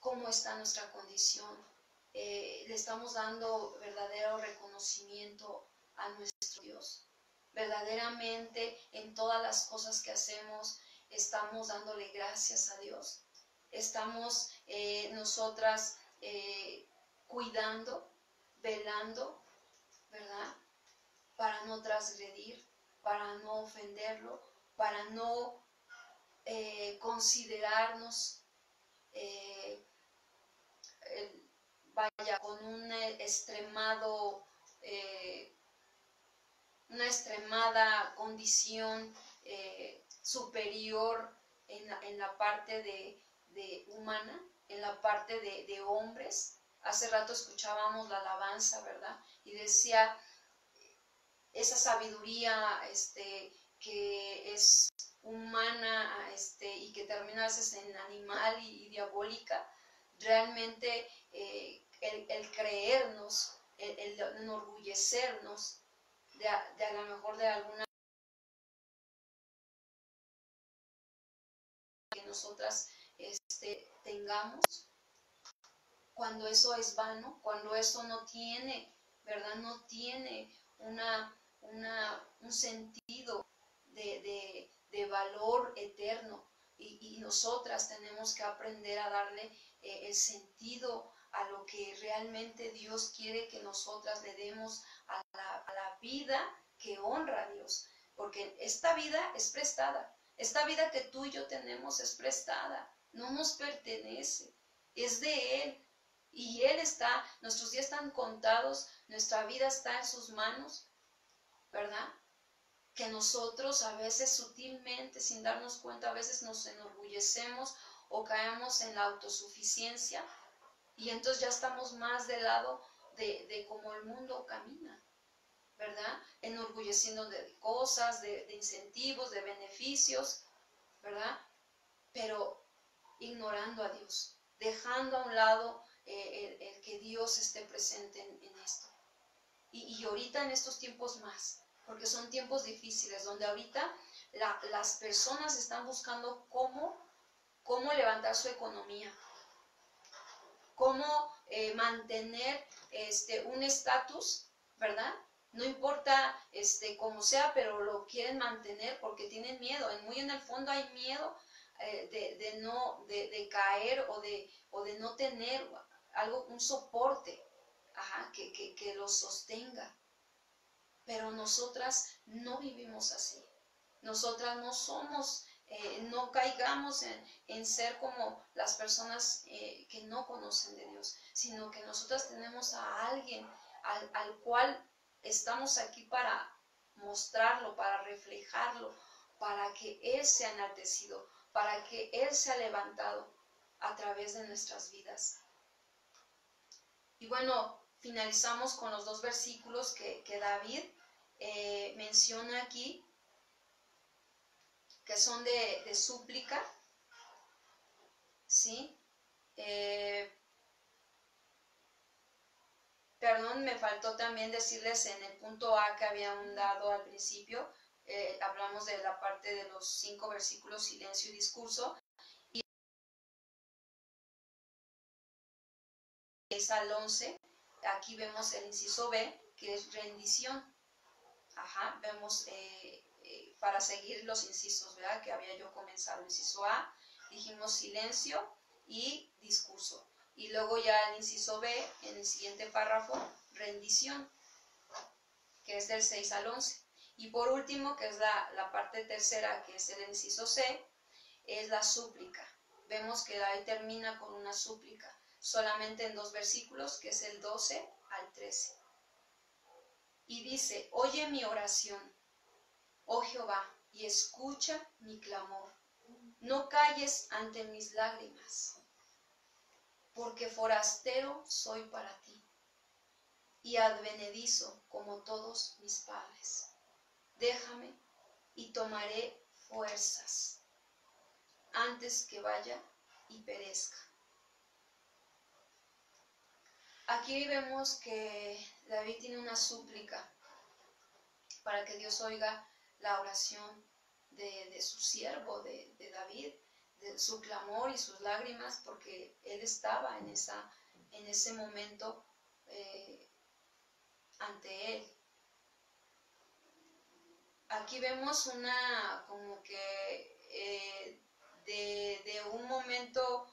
cómo está nuestra condición. Le estamos dando verdadero reconocimiento a nuestro Dios. Verdaderamente en todas las cosas que hacemos estamos dándole gracias a Dios. Estamos nosotras cuidando, velando, ¿verdad? Para no transgredir, para no ofenderlo, para no considerarnos con una extremada condición superior en la parte de humana, en la parte de hombres. Hace rato escuchábamos la alabanza, ¿verdad? Y decía, esa sabiduría que es humana y que termina a veces en animal y diabólica, realmente el creernos, el enorgullecernos de a lo mejor de alguna que nosotras tengamos, cuando eso es vano, cuando eso no tiene, ¿verdad? No tiene un sentido de valor eterno. Y nosotras tenemos que aprender a darle el sentido a lo que realmente Dios quiere que nosotras le demos a la vida que honra a Dios. Porque esta vida es prestada. Esta vida que tú y yo tenemos es prestada. No nos pertenece. Es de Él. Y Él está, nuestros días están contados, nuestra vida está en sus manos, ¿verdad? Que nosotros a veces sutilmente, sin darnos cuenta, a veces nos enorgullecemos o caemos en la autosuficiencia y entonces ya estamos más del lado de cómo el mundo camina, ¿verdad? Enorgulleciendo de cosas, de incentivos, de beneficios, ¿verdad? Pero ignorando a Dios, dejando a un lado el que Dios esté presente en esto. Y ahorita en estos tiempos más, porque son tiempos difíciles, donde ahorita las personas están buscando cómo levantar su economía, cómo mantener un estatus, ¿verdad? No importa cómo sea, pero lo quieren mantener porque tienen miedo. Muy en el fondo hay miedo de caer o de no tener un soporte que los sostenga. Pero nosotras no vivimos así. Nosotras no somos, no caigamos en ser como las personas que no conocen de Dios, sino que nosotras tenemos a alguien al cual estamos aquí para mostrarlo, para reflejarlo, para que Él sea enaltecido, para que Él sea levantado a través de nuestras vidas. Y bueno, finalizamos con los 2 versículos que David menciona aquí, que son de súplica, ¿sí? Perdón, me faltó también decirles en el punto A que habían dado al principio, hablamos de la parte de los 5 versículos, silencio y discurso, y 6 al 11, aquí vemos el inciso B, que es rendición. Vemos para seguir los incisos, ¿verdad? Que había yo comenzado. Inciso A, dijimos silencio y discurso. Y luego ya el inciso B, en el siguiente párrafo, rendición. que es del 6 al 11. Y por último, que es la parte tercera, que es el inciso C, es la súplica. Vemos que ahí termina con una súplica, solamente en 2 versículos, que es el 12 al 13. Y dice: oye mi oración, oh Jehová, y escucha mi clamor. No calles ante mis lágrimas, porque forastero soy para ti, y advenedizo como todos mis padres. Déjame y tomaré fuerzas antes que vaya y perezca. Aquí vemos que David tiene una súplica para que Dios oiga la oración de su siervo, de David, de su clamor y sus lágrimas, porque él estaba en ese momento ante él. Aquí vemos como que de un momento,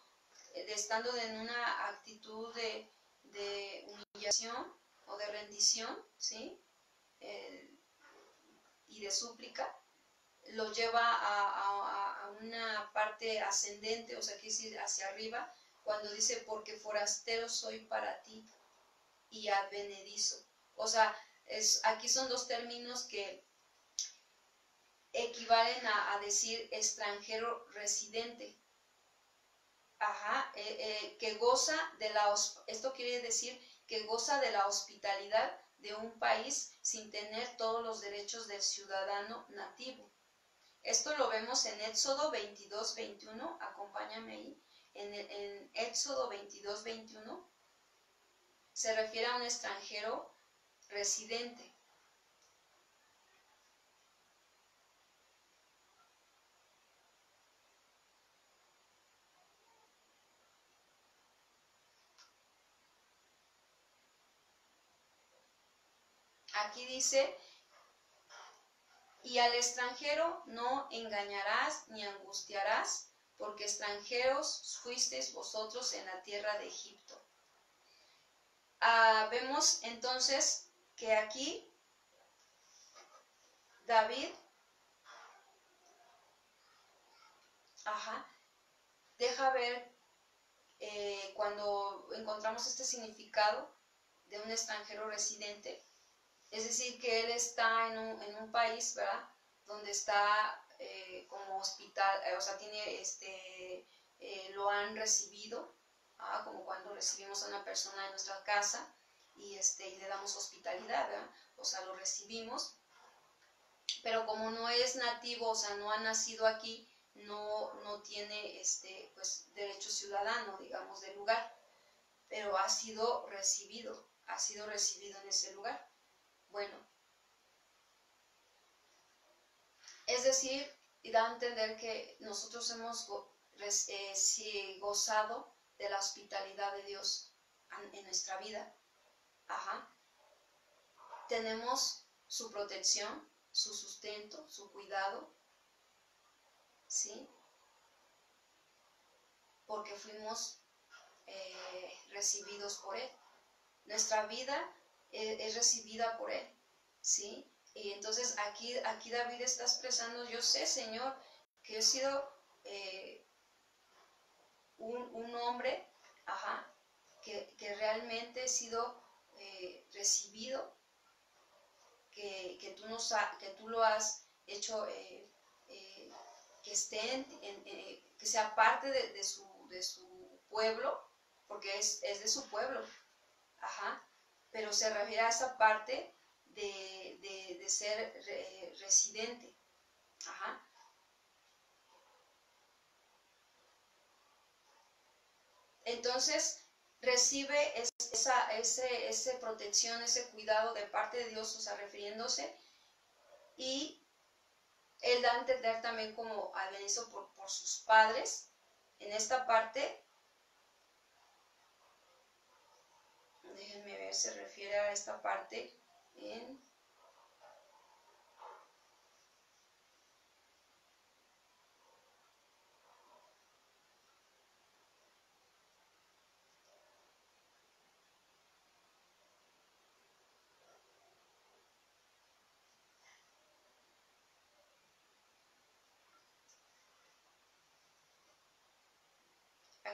estando en una actitud de humillación o de rendición, ¿sí? Y de súplica, lo lleva a una parte ascendente, o sea, quiere decir hacia arriba, cuando dice: porque forastero soy para ti y advenedizo. O sea, aquí son 2 términos que equivalen a decir extranjero residente. Ajá, que goza esto quiere decir que goza de la hospitalidad de un país sin tener todos los derechos del ciudadano nativo. Esto lo vemos en Éxodo 22, 21, acompáñame ahí, en Éxodo 22, 21, se refiere a un extranjero residente. Aquí dice: y al extranjero no engañarás ni angustiarás, porque extranjeros fuisteis vosotros en la tierra de Egipto. Vemos entonces que aquí David deja ver, cuando encontramos este significado de un extranjero residente, es decir, que él está en un país, ¿verdad?, donde está como hospital, o sea, lo han recibido, como cuando recibimos a una persona en nuestra casa y le damos hospitalidad, ¿verdad? O sea, lo recibimos, pero como no es nativo, o sea, no ha nacido aquí, no tiene pues derecho ciudadano, digamos, del lugar, pero ha sido recibido en ese lugar. Bueno, es decir, da a entender que nosotros hemos gozado de la hospitalidad de Dios en nuestra vida. Tenemos su protección, su sustento, su cuidado, ¿sí? Porque fuimos recibidos por Él. Nuestra vida es recibida por Él, ¿sí? Y entonces aquí David está expresando: yo sé, Señor, que he sido un hombre, que realmente he sido recibido, que tú lo has hecho que esté que sea parte de su pueblo, porque es de su pueblo, pero se refiere a esa parte de ser residente. Entonces recibe esa protección, ese cuidado de parte de Dios, o sea, refiriéndose, y él da a entender también como advenizo por sus padres. En esta parte, déjenme ver, se refiere a esta parte en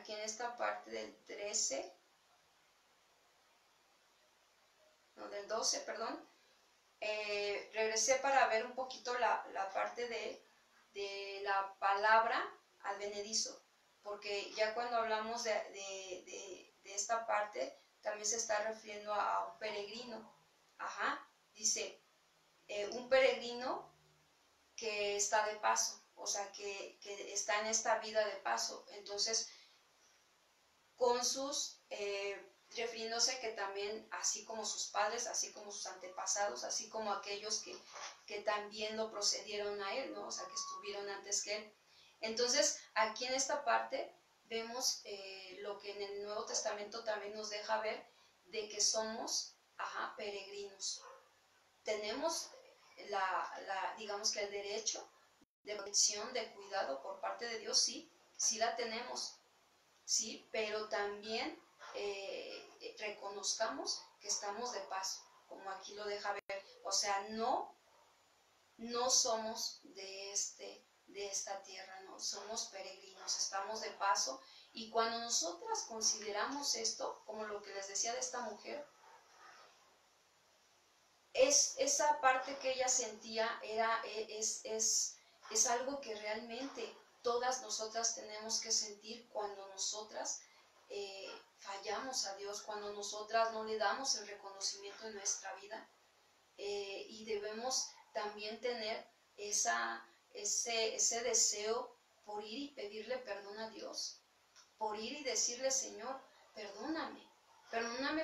aquí en esta parte del 13, no, del 12, perdón, regresé para ver un poquito la parte de la palabra advenedizo, porque ya cuando hablamos de esta parte, también se está refiriendo a un peregrino. Ajá, dice, un peregrino que está de paso, o sea, que está en esta vida de paso. Entonces, con sus, refiriéndose que también, así como sus padres, así como sus antepasados, así como aquellos que también lo procedieron a él, ¿no? O sea, que estuvieron antes que él. Entonces, aquí en esta parte vemos lo que en el Nuevo Testamento también nos deja ver de que somos, peregrinos. Tenemos digamos que el derecho de protección, de cuidado por parte de Dios, sí, sí la tenemos, sí, pero también reconozcamos que estamos de paso, como aquí lo deja ver. O sea, no somos de esta tierra, no, somos peregrinos, estamos de paso. Y cuando nosotras consideramos esto, como lo que les decía de esta mujer, es esa parte que ella sentía, es algo que realmente todas nosotras tenemos que sentir cuando nosotras fallamos a Dios, cuando nosotras no le damos el reconocimiento en nuestra vida. Y debemos también tener ese deseo por ir y pedirle perdón a Dios, por ir y decirle, Señor, perdóname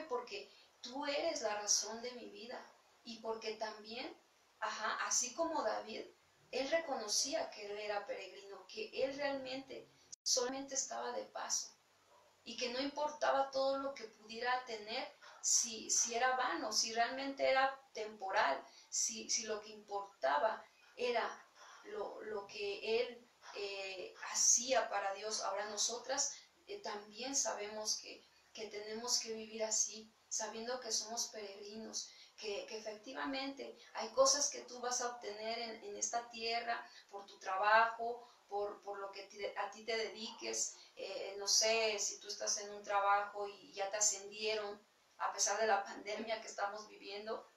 porque tú eres la razón de mi vida. Y porque también, así como David, él reconocía que él era peregrino, que él realmente solamente estaba de paso y que no importaba todo lo que pudiera tener, si era vano, si realmente era temporal, si lo que importaba era lo que él hacía para Dios. Ahora nosotras también sabemos que tenemos que vivir así, sabiendo que somos peregrinos, que efectivamente hay cosas que tú vas a obtener en esta tierra por tu trabajo, por lo que a ti te dediques. No sé, si tú estás en un trabajo y ya te ascendieron, a pesar de la pandemia que estamos viviendo,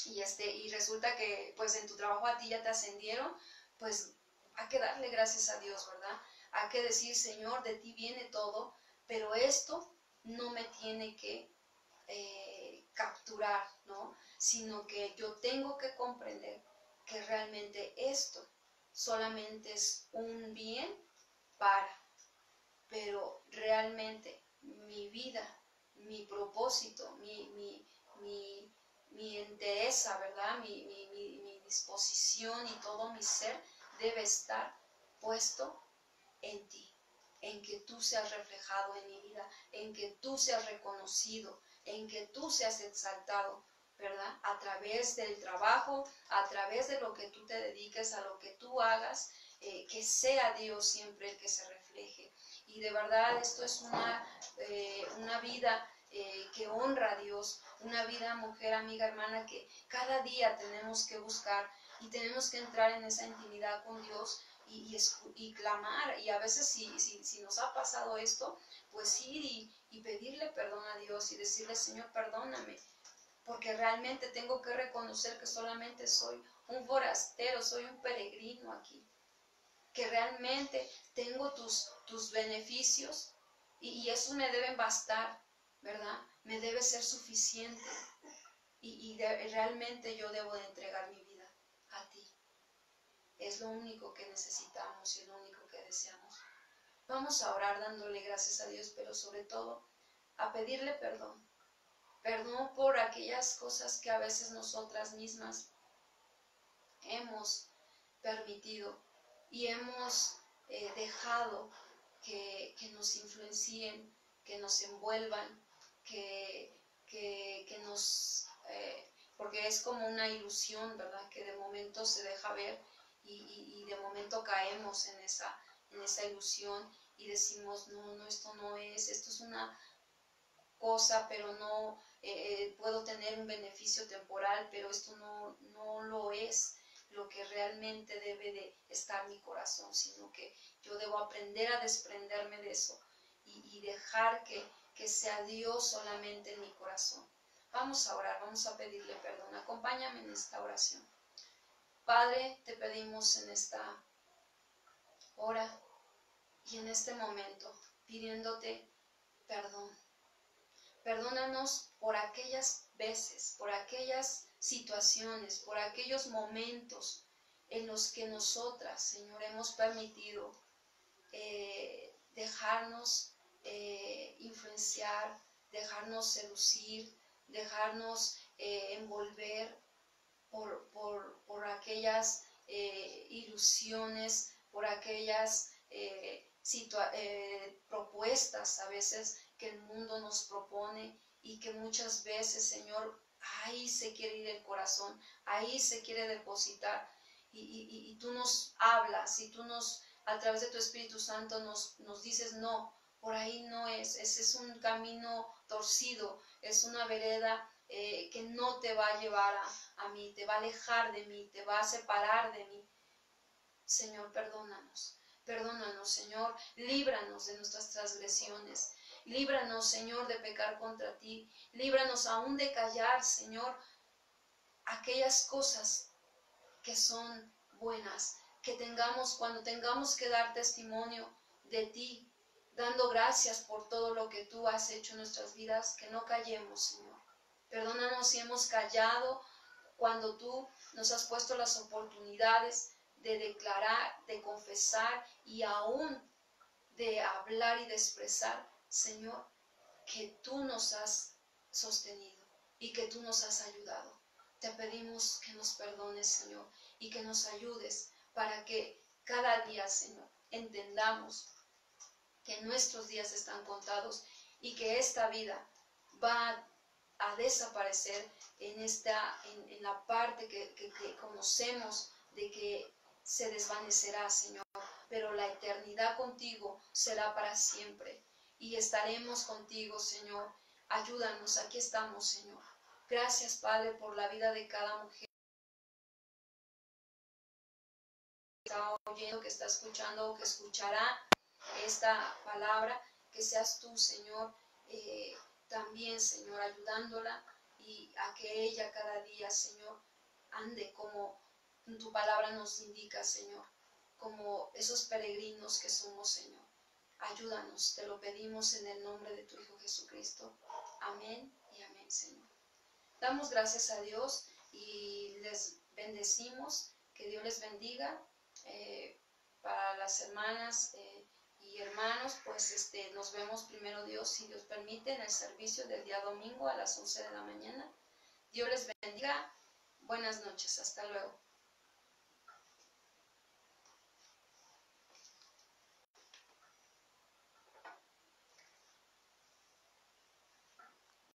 y resulta que pues en tu trabajo a ti ya te ascendieron, pues hay que darle gracias a Dios, ¿verdad? Hay que decir, Señor, de ti viene todo, pero esto no me tiene que capturar, ¿no? Sino que yo tengo que comprender que realmente esto solamente es un bien pero realmente mi vida, mi propósito, mi entereza, ¿verdad? Mi disposición y todo mi ser debe estar puesto en ti, en que tú seas reflejado en mi vida, en que tú seas reconocido, en que tú seas exaltado, ¿verdad? A través del trabajo, a través de lo que tú te dediques, a lo que tú hagas, que sea Dios siempre el que se refleje. Y de verdad esto es una vida que honra a Dios, una vida, mujer, amiga, hermana, que cada día tenemos que buscar y tenemos que entrar en esa intimidad con Dios y clamar. Y a veces si nos ha pasado esto, pues ir y pedirle perdón a Dios y decirle, Señor, perdóname, porque realmente tengo que reconocer que solamente soy un forastero, soy un peregrino aquí, que realmente tengo tus beneficios y esos me deben bastar, ¿verdad? Me debe ser suficiente realmente yo debo de entregar mi vida a ti. Es lo único que necesitamos y es lo único que deseamos. Vamos a orar dándole gracias a Dios, pero sobre todo a pedirle perdón. Perdón por aquellas cosas que a veces nosotras mismas hemos permitido y hemos dejado que nos influencien, que nos envuelvan, que nos... porque es como una ilusión, ¿verdad? Que de momento se deja ver y de momento caemos en esa ilusión y decimos, no, esto no es, esto es una cosa, pero no puedo tener un beneficio temporal, pero esto no lo es lo que realmente debe de estar mi corazón, sino que yo debo aprender a desprenderme de eso y dejar que sea Dios solamente en mi corazón. Vamos a orar, vamos a pedirle perdón. Acompáñame en esta oración. Padre, te pedimos en esta hora y en este momento, pidiéndote perdón. Perdónanos por aquellas veces, por aquellas situaciones, por aquellos momentos en los que nosotras, Señor, hemos permitido dejarnos influenciar, dejarnos seducir, dejarnos envolver por aquellas ilusiones, por aquellas propuestas a veces que el mundo nos propone y que muchas veces, Señor, ahí se quiere ir el corazón, ahí se quiere depositar y tú nos hablas y tú a través de tu Espíritu Santo nos dices no, por ahí no es, ese es un camino torcido, es una vereda que no te va a llevar a mí, te va a alejar de mí, te va a separar de mí. Señor, perdónanos. Perdónanos, Señor, líbranos de nuestras transgresiones, líbranos, Señor, de pecar contra ti, líbranos aún de callar, Señor, aquellas cosas que son buenas, que tengamos, cuando tengamos que dar testimonio de ti, dando gracias por todo lo que tú has hecho en nuestras vidas, que no callemos, Señor. Perdónanos si hemos callado cuando tú nos has puesto las oportunidades de declarar, de confesar y aún de hablar y de expresar, Señor, que tú nos has sostenido y que tú nos has ayudado. Te pedimos que nos perdones, Señor, y que nos ayudes para que cada día, Señor, entendamos que nuestros días están contados y que esta vida va a desaparecer en la parte que conocemos de que se desvanecerá, Señor, pero la eternidad contigo será para siempre y estaremos contigo, Señor. Ayúdanos, aquí estamos, Señor. Gracias, Padre, por la vida de cada mujer que está oyendo, que está escuchando o que escuchará esta palabra, que seas tú, Señor, también, Señor, ayudándola y a que ella cada día, Señor, ande como tu palabra nos indica, Señor, como esos peregrinos que somos, Señor. Ayúdanos, te lo pedimos en el nombre de tu Hijo Jesucristo. Amén y amén, Señor. Damos gracias a Dios y les bendecimos, que Dios les bendiga. Para las hermanas y hermanos, pues nos vemos primero Dios, si Dios permite, en el servicio del día domingo a las 11 de la mañana. Dios les bendiga. Buenas noches. Hasta luego.